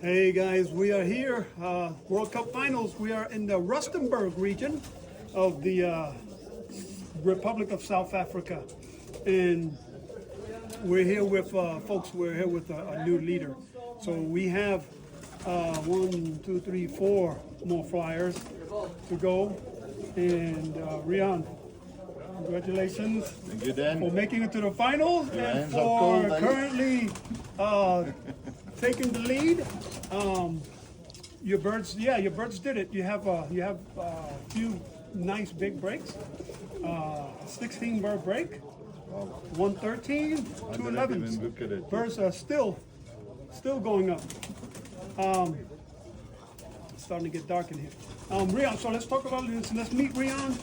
Hey guys, we are here, World Cup Finals. We are in the Rustenburg region of the Republic of South Africa. And we're here with folks, we're here with a new leader. So we have 1, 2, 3, 4 more flyers to go. And Riaan, congratulations. Thank you, Dan. For making it to the finals and hands are cold, for eh? currently taking the lead. Your birds did it. You have a few nice big breaks. 16 bird break, 113, 211. Look at it. Birds are still going up. It's starting to get dark in here. Riaan, so let's talk about this. Let's meet Riaan.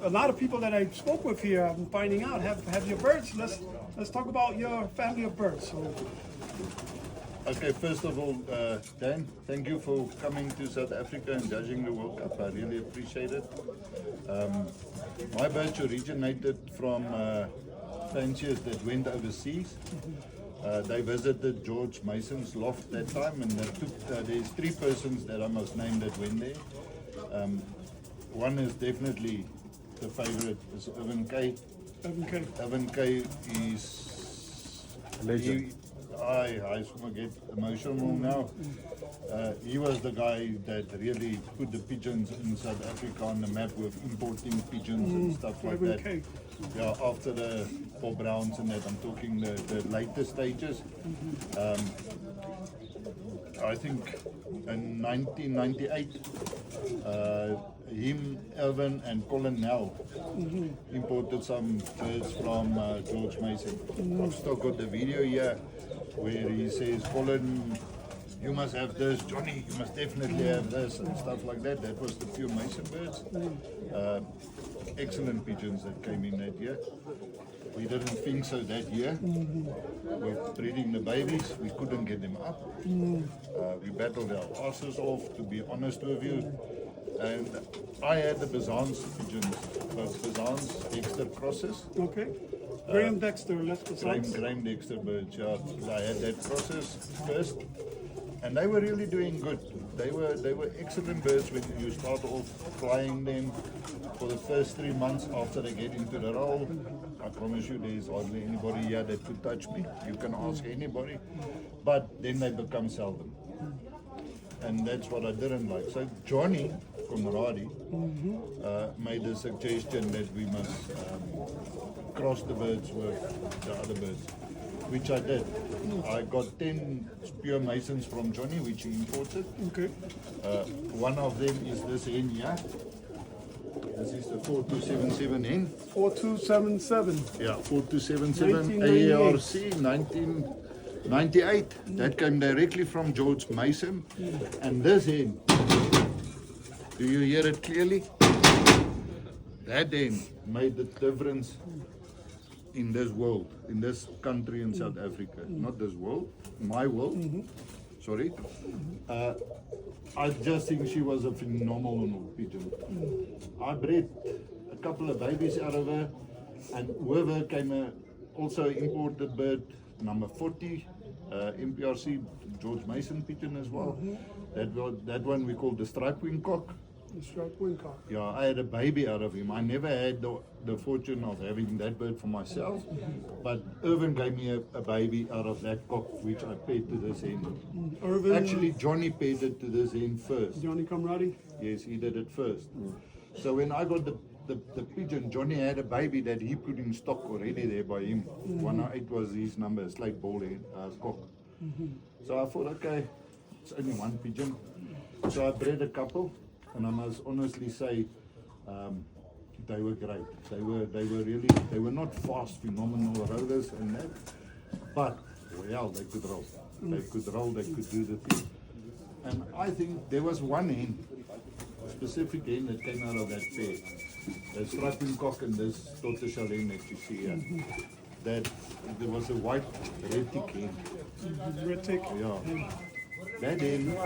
A lot of people that I spoke with here, I'm finding out, have your birds. Let's talk about your family of birds. So, Okay, first of all, Dan, thank you for coming to South Africa and judging the World Cup. I really appreciate it. My birds originated from fanciers that went overseas. They visited George Mason's loft that time, and there's 3 persons that I must name that went there. One is definitely the favorite, is Irvin K. Irvin K is legend. I get emotional now. He was the guy that really put the pigeons in South Africa on the map with importing pigeons and stuff like that. K. Yeah, after the Paul Browns and that, I'm talking the later stages. I think in 1998, him, Elvin, and Colin Nell imported some birds from George Mason. I've still got the video here where he says, Colin, you must have this, Johnny, you must definitely have this, and stuff like that. That was the pure Mason birds. Excellent pigeons that came in that year. We didn't think so that year. With breeding the babies, we couldn't get them up. We battled our asses off, to be honest with you. And I had the Bazan's pigeons, Bazan's Dexter crosses. Okay. Graham Dexter, let's go. Graham Dexter birds, yeah. I had that process first, and they were really doing good. They were excellent birds when you start off flying them for the first 3 months after they get into the role. I promise you, there's hardly anybody here that could touch me. You can ask anybody, but then they become seldom, and that's what I didn't like. So Johnny Conradi made the suggestion that we must cross the birds with the other birds, which I did. I got 10 pure Masons from Johnny, which he imported. Okay. One of them is this hen here. This is the 4277 hen. 4277. Yeah, 4277 1998. ARC 1998. That came directly from George Mason. And this hen, do you hear it clearly? That hen made the difference in this world, in this country in South Africa. Not this world, my world. Sorry. I just think she was a phenomenal pigeon. I bred a couple of babies out of her, and whoever came also imported bird number 40, MPRC George Mason pigeon as well. That one we call the striped wing cock. The striped wing cock. Yeah, I had a baby out of him. I never had the fortune of having that bird for myself, but Irvin gave me a baby out of that cock, which I paid to this hen. Irvin. Actually, Johnny paid it to this hen first. Johnny Conradi. Yes, he did it first. So when I got the pigeon, Johnny had a baby that he put in stock already there by him. 108 was his number, it's like ball head, cock. So I thought, okay, it's only one pigeon. So I bred a couple, and I must honestly say, they were great. They were not fast, phenomenal rollers and that, but well, they could roll. They could roll, they could do the thing. And I think there was one hen, a specific hen that came out of that pair. The striping cock and this tortoiseshell hen that you see here. That there was a white red tick hen. Red tick. Yeah. That hen,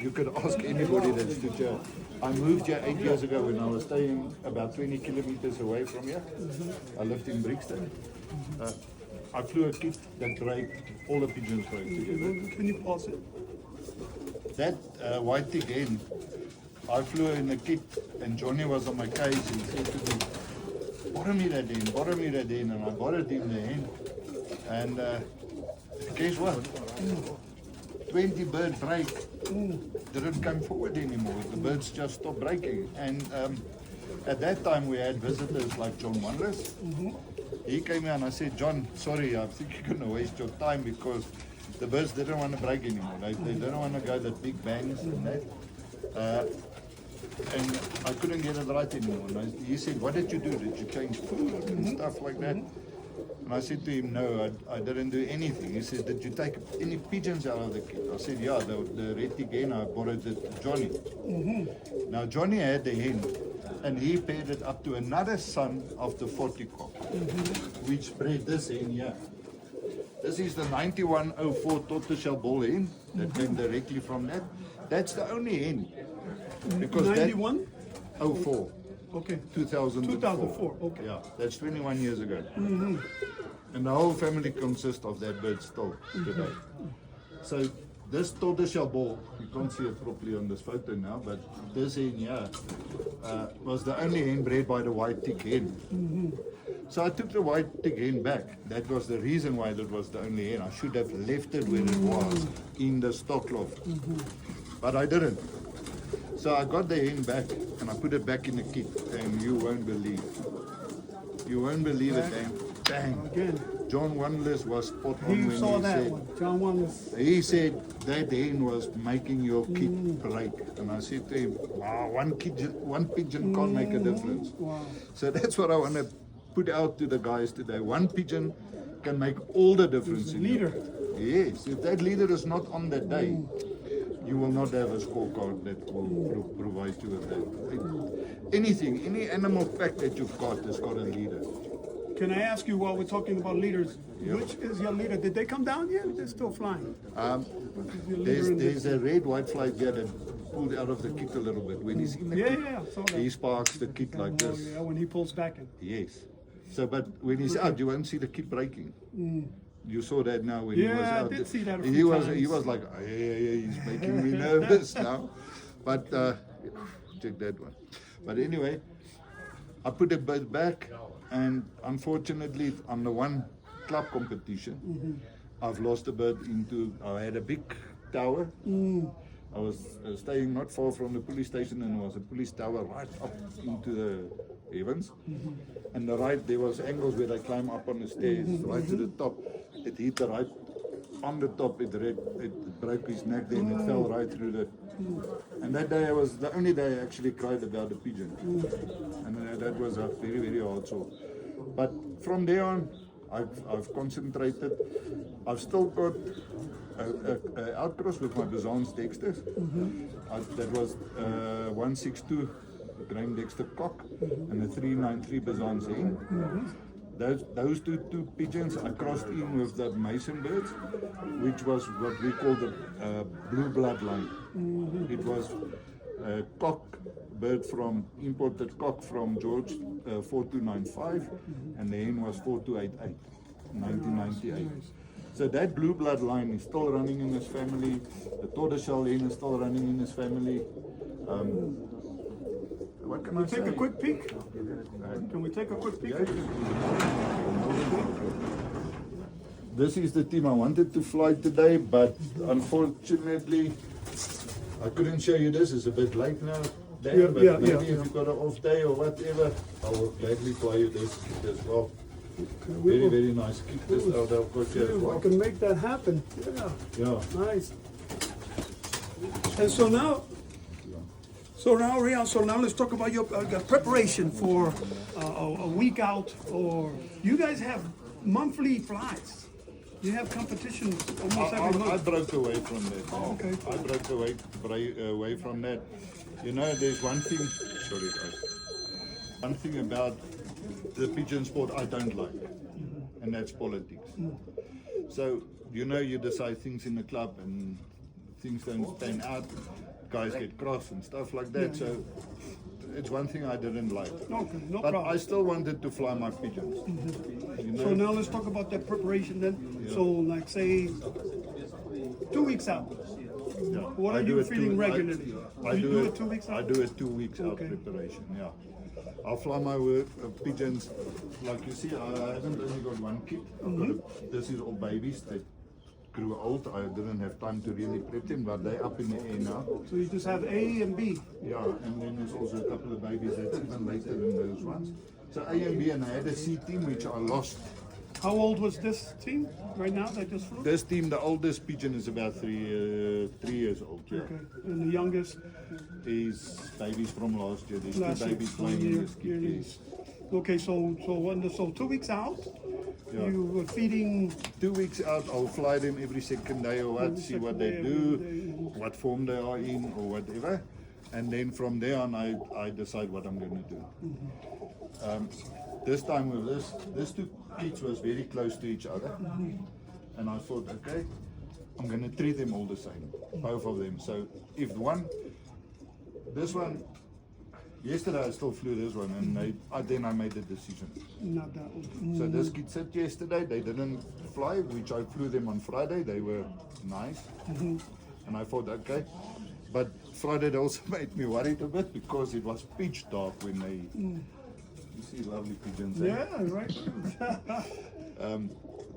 you could ask anybody that stood here. I moved here 8 years ago when I was staying about 20 kilometers away from here. I lived in Brixton. I flew a kit that broke, all the pigeons broke together. Can you pause it? That white tick hen, I flew in a kit and Johnny was on my cage and said to me, borrow me that hen, and I borrowed him the hen. And guess what? 20 bird break didn't come forward anymore. The birds just stopped breaking. And at that time we had visitors like John Wanless. He came here and I said, John, sorry, I think you're going to waste your time because the birds didn't want to break anymore. They didn't want to go the big bangs and that. And I couldn't get it right anymore. And he said, what did you do? Did you change food and stuff like that? And I said to him, no, I didn't do anything. He said, did you take any pigeons out of the kit? I said, yeah, the red tick hen, I borrowed it to Johnny. Now, Johnny had the hen, and he paired it up to another son of the 40 cock, which bred this hen here. This is the 9104 tortoiseshell ball hen that came directly from that. That's the only hen. Because 91? 04. Okay. 2004. 2004, okay. Yeah, that's 21 years ago. And the whole family consists of that bird still today. So this tortoiseshell ball, you can't see it properly on this photo now, but this hen here was the only hen bred by the white tick hen. So I took the white tick hen back. That was the reason why that was the only hen. I should have left it where it was in the stock loft, but I didn't. So I got the hen back and I put it back in the kit, and you won't believe. You won't believe it, and bang! Again. John Wanless was spot on He when saw he that said, one. John Wanless. he said that hen was making your kit break. And I said to him, wow, one pigeon can't make a difference. Wow. So that's what I want to put out to the guys today. One pigeon can make all the difference in Leader. Yes, if that leader is not on that day, you will not have a scorecard that will provide you with that. Anything, any animal pack that you've got has got a leader. Can I ask you, while we're talking about leaders, Yeah. which is your leader? Did they come down yet? They're still flying. Which is your leader in There's this? a red white fly here that pulled out of the kit a little bit. When he's in the kit, Yeah, saw that. he sparks the kit like Oh, this. yeah, when he pulls back in. Yes. So, but when he's out, you won't see the kit breaking. You saw that now when he was Yeah, I out. did see that a He few was times. like, he's making me nervous now. But check that one. But anyway, I put the bird back, and unfortunately, on the one club competition, I've lost the bird into. I had a big tower. I was staying not far from the police station, and there was a police tower right up into the heavens. And there was angles where they climb up on the stairs, right to the top. It hit the right on the top. It broke his neck, then it fell right through the. And that day was the only day I actually cried about the pigeon, and that was a very, very hard sore. But from there on, I've concentrated. I've still got a outcross with my Bazans Dexters. That was 162 Graham Dexter cock and a 393 Bazans hen. Those two pigeons I crossed in with the Mason birds, which was what we call the blue bloodline. It was a cock bird from imported cock from George 4295, and the hen was 4288, 1998. So that blue bloodline is still running in his family. The tortoiseshell hen is still running in his family. What can I say? Take a quick peek. Can we take a quick peek? Yeah. This is the team I wanted to fly today, but unfortunately I couldn't show you this. It's a bit late now, Dan, but maybe if you've got an off day or whatever, I will gladly fly you this kit as well. Very, very nice. Keep this out. I've got you as I well. can make that happen. Yeah. Nice. And so now, Riaan, let's talk about your preparation for a week out, or you guys have monthly flies. You have competitions almost every I month. broke away from that. Oh, okay. I broke away from that. You know, there's one thing. Sorry, guys. One thing about the pigeon sport I don't like, and that's politics. So you know, you decide things in the club, and things don't pan out. Guys get cross and stuff like that. So it's one thing I didn't like. Okay, no But problem. I still wanted to fly my pigeons. You know? So now let's talk about that preparation then. So like say 2 weeks out. Yeah. What are I do you it feeding regularly? I You do do it it 2 weeks out? I do it 2 weeks out Okay. preparation. Yeah, I'll fly my pigeons. Like you see, I haven't only got one kit. This is all babies that grew old. I didn't have time to really prep them, but they're up in the air now. So you just have A and B. Yeah, and then there's also a couple of babies that's even later than those ones. So A and B, and I had a C team which I lost. How old was this team right now that just flew? This team, the oldest pigeon is about 3 years old. Yeah. Okay. And the youngest Is babies from last year. There's last two year, babies 1 playing in year, this kit. yearly. Yes. Okay, so 2 weeks out, Yeah. you were feeding 2 weeks out, I'll fly them every second day or what, Every see what second they day, do, every day. what form they are in or whatever. And then from there on, I decide what I'm going to do. This time with these two kids was very close to each other. And I thought, okay, I'm going to treat them all the same, both of them. So if this one, yesterday I still flew this one, and then I made the decision. not that one. So this kid said yesterday they didn't fly, which I flew them on Friday. They were nice, and I thought okay. But Friday they also made me worried a bit because it was pitch dark when they. You see lovely pigeons. Eh? Yeah, right.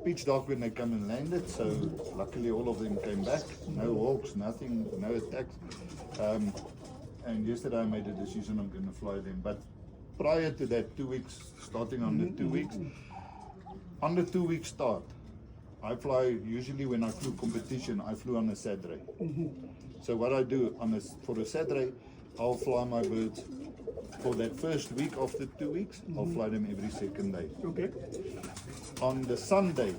Pitch dark when they come and landed. So luckily all of them came back. No hawks, nothing, no attacks. And yesterday I made a decision I'm going to fly them. But prior to that, 2 weeks, starting on the 2 weeks, on the 2 week start, I fly, usually when I flew competition, I flew on a Saturday. So what I do for a Saturday, I'll fly my birds for that first week after 2 weeks, I'll fly them every second day. Okay. On the Sunday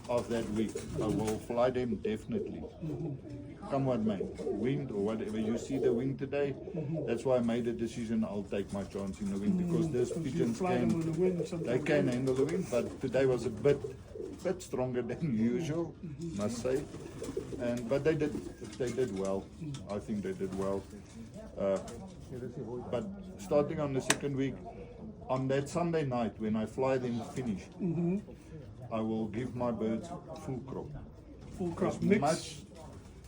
of that week, I will fly them definitely. Come what may, wind or whatever. You see the wind today, that's why I made the decision I'll take my chance in the wind because those You pigeons fly them in can, the wind they sometimes. can handle the wind, but today was a bit stronger than usual, must say. But they did well. I think they did well. But starting on the second week, on that Sunday night when I fly them finish, I will give my birds full crop. Full crop. As Mix, much,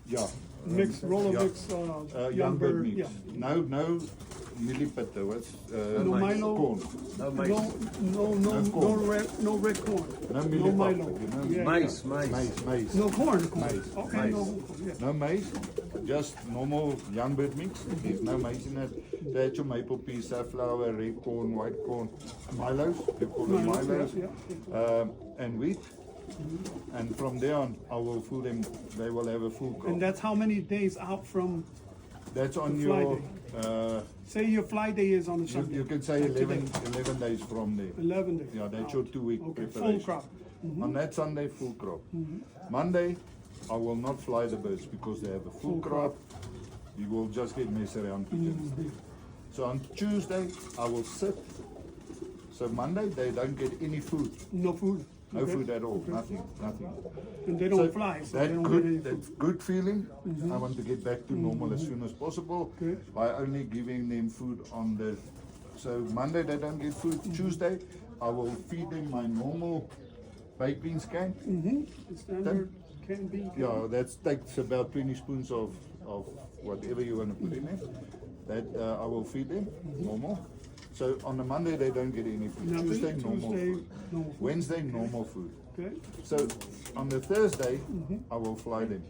yeah. mix, roller yeah. mix, Young bird mix. Yeah. No millipede. What's No Milo. corn? No mice. No red corn. No No millipede. Milo. You know? Yeah, Mice. Maize. No corn. Maize. Okay, Maize. no. Yeah. No maize, just normal young bird mix. There's no maize in it. That's your maple pea, safflower, red corn, white corn, Milos. You call them Milos, Milos. yeah, And wheat. And from there on, I will fool them. They will have a full crop. And that's how many days out from, That's on the fly your. day. say your fly day is on a You Sunday. can say Like 11 today. days from there. 11 days. Yeah, that's your 2 week Okay, preparation. full crop. On that Sunday, full crop. Monday, I will not fly the birds because they have a full crop. You will just get mess around pigeons. So on Tuesday, I will sit. So Monday, they don't get any food. No food. No Okay. food at all. Nothing. And they don't fly, so they that don't good, get any food. that good feeling. I want to get back to normal as soon as possible Good. by only giving them food on the. So Monday they don't get food. Tuesday I will feed them my normal baked beans can. The standard can be. Yeah, that takes about 20 spoons of whatever you want to put in there. That I will feed them normal. So on the Monday they don't get any food. Nothing. Tuesday normal Tuesday, food. normal food. Wednesday normal food. Okay. So on the Thursday, I will fly them.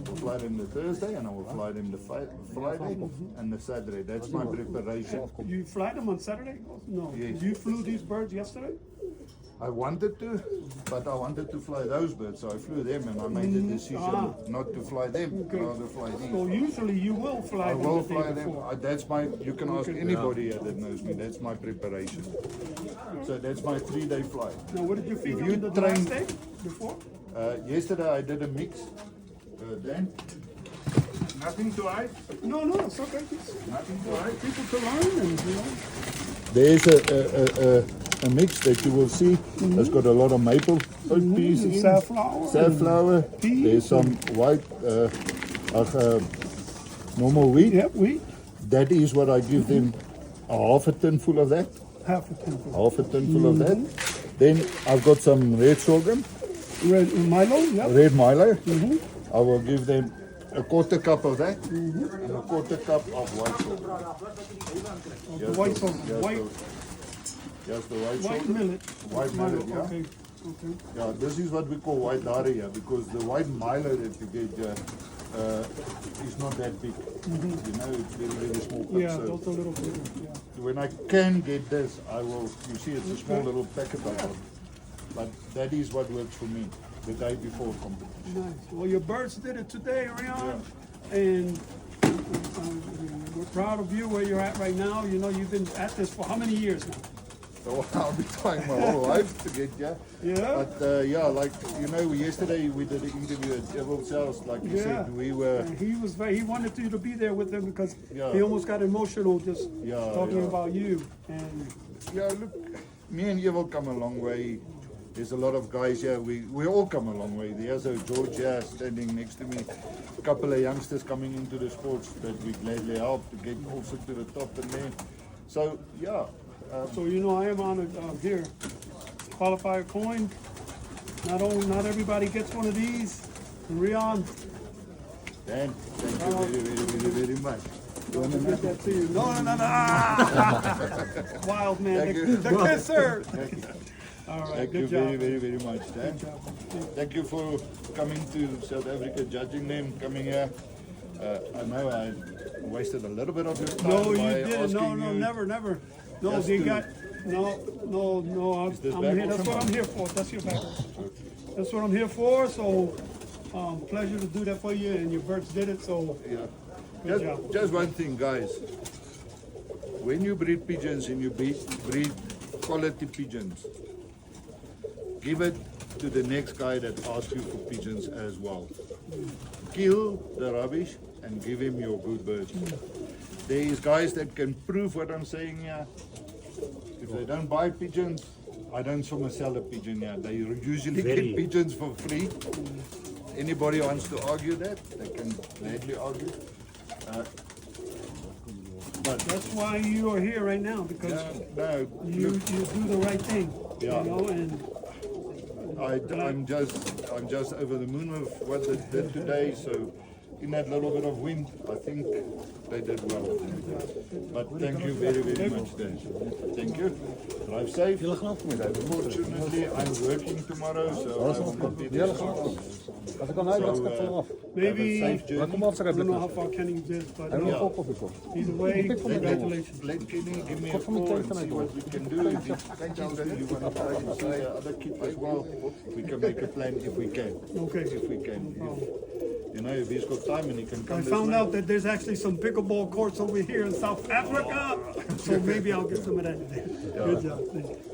I'll fly them the Thursday and I will fly them the Friday and the Saturday. That's my preparation. You fly them on Saturday? No. Yes. You flew these birds yesterday? I wanted to, but I wanted to fly those birds, so I flew them and I made the decision not to fly them, Okay. rather fly these. So usually you will fly I them will the day fly them. before. That's my. You can ask Okay. anybody here that knows me. That's my preparation. So that's my 3-day flight. Now what did you feed If them you the train- last day before? Yesterday I did a mix. Dan, nothing to hide. No, it's okay. Just Nothing to hide. people to learn and There's a mix that you will see. It's got a lot of maple oat peas in. safflower. Safflower. Peas There's some white, normal wheat. Yeah, wheat. that is what I give them, a half a tin full of that. Half a tin. Half a tin full of that. Then I've got some red sorghum, Red Milo, yeah. red Milo. I will give them a quarter cup of that and a quarter cup of white sorghum. The white sorghum. Yes, the white White sorghum. millet. White millet, yeah. Okay. Okay. Yeah, this is what we call white dare here, because the white Milo that you get is not that big. You know, it's very, very small cup. Yeah, So those are little bit. Yeah. when I can get this, I will. You see, it's a small little packet I got, but that is what works for me the day before competition. Nice. Well, your birds did it today, Riaan, and we're proud of you where you're at right now. You know, you've been at this for how many years now? So I'll be trying my whole life to get here. Yeah. But yeah, like you know, yesterday we did an interview at Devil Cells. Like you said, we were. And he wanted you to be there with him because Yeah. he almost got emotional just Yeah, talking yeah. about you. And Yeah, look, me and Evil come a long way. There's a lot of guys here. We all come a long way. There's a George here standing next to me. A couple of youngsters coming into the sports that we gladly help to get also to the top and there. So yeah, so you know, I am honored here. Qualifier coin. Not everybody gets one of these. And Riaan, Dan, thank you very much. You want to get that to you. No. Wild man. Thank you. The kisser. All right. Thank Good you job. very much, Dan. Thank you for coming to South Africa, judging them, coming here. I know I wasted a little bit of your time. No, you by didn't. No, asking you. never. No, Just they to- got no. Is this I'm back here. or That's what something? I'm here for. That's your back. That's what I'm here for. So, pleasure to do that for you. And your birds did it. So, Yeah. good job. Just one thing, guys. When you breed pigeons and you breed quality pigeons, give it to the next guy that asks you for pigeons as well. Kill the rubbish and give him your good birds. There is guys that can prove what I'm saying here. If they don't buy pigeons, I don't sell a pigeon here. They usually get pigeons for free. Anybody wants to argue that, they can gladly argue. But That's why you are here right now because no, you do the right thing. Yeah. You know, and I'm just over the moon with what they did today. So in that little bit of wind, I think they did well. But thank you very much, Dan. Thank you. Drive safe. Unfortunately, I'm working tomorrow, so I will not be there. Als ik kan uit, dat gaat vanaf. maybe Safe I journey. Kom af, zeg don't know even. how far Kenny is, but Hij wil ook koffie. either way, congratulations. Let Kenny give me a call and see what we can do. If he thinks that you want to try and see the other kid as well, we can make a plan if we can. Okay. If we can. You know, if he's got time and he can come I this found way. out that there's actually some pickleball courts over here in South Africa, so maybe I'll get some of that today. Good job. Thank you.